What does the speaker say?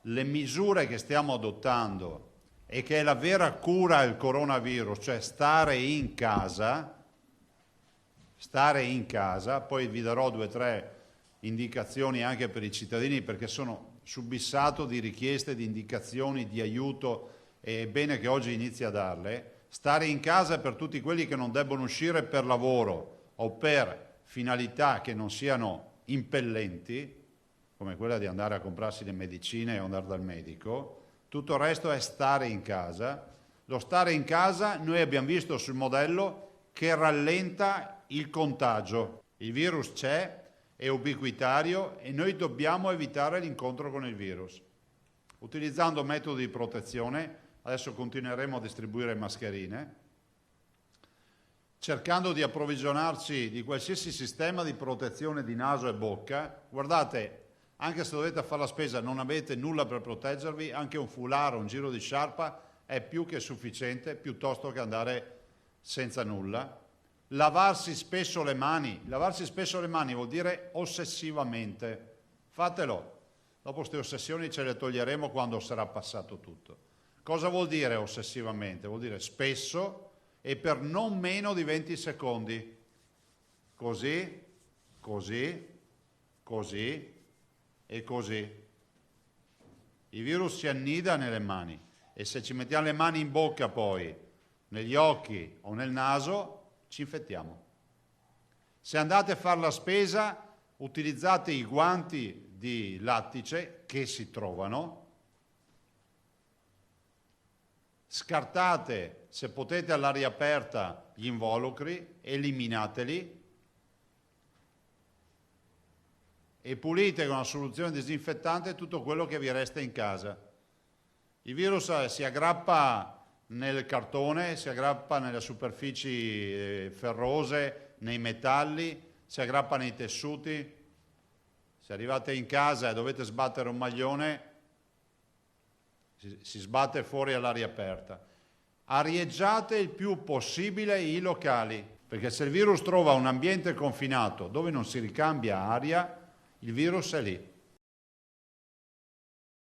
le misure che stiamo adottando e che è la vera cura al coronavirus, cioè stare in casa, poi vi darò 2 o 3 indicazioni anche per i cittadini perché sono subissato di richieste, di indicazioni, di aiuto e è bene che oggi inizi a darle. Stare in casa per tutti quelli che non debbono uscire per lavoro o per finalità che non siano impellenti, come quella di andare a comprarsi le medicine o andare dal medico. Tutto il resto è stare in casa. Lo stare in casa noi abbiamo visto sul modello che rallenta il contagio. Il virus c'è, è ubiquitario e noi dobbiamo evitare l'incontro con il virus. Utilizzando metodi di protezione, adesso continueremo a distribuire mascherine, cercando di approvvigionarci di qualsiasi sistema di protezione di naso e bocca. Guardate, anche se dovete fare la spesa non avete nulla per proteggervi, anche un foulard, un giro di sciarpa è più che sufficiente piuttosto che andare senza nulla. Lavarsi spesso le mani vuol dire ossessivamente, fatelo, dopo queste ossessioni ce le toglieremo quando sarà passato tutto. Cosa vuol dire ossessivamente? Vuol dire spesso e per non meno di 20 secondi, così, così, così e così. Il virus si annida nelle mani e se ci mettiamo le mani in bocca poi, negli occhi o nel naso, ci infettiamo. Se andate a fare la spesa, utilizzate i guanti di lattice che si trovano, scartate se potete all'aria aperta gli involucri, eliminateli e pulite con una soluzione disinfettante tutto quello che vi resta in casa. Il virus si aggrappa nel cartone, si aggrappa nelle superfici ferrose, nei metalli, si aggrappa nei tessuti. Se arrivate in casa e dovete sbattere un maglione, si sbatte fuori all'aria aperta. Arieggiate il più possibile i locali, perché se il virus trova un ambiente confinato dove non si ricambia aria, il virus è lì.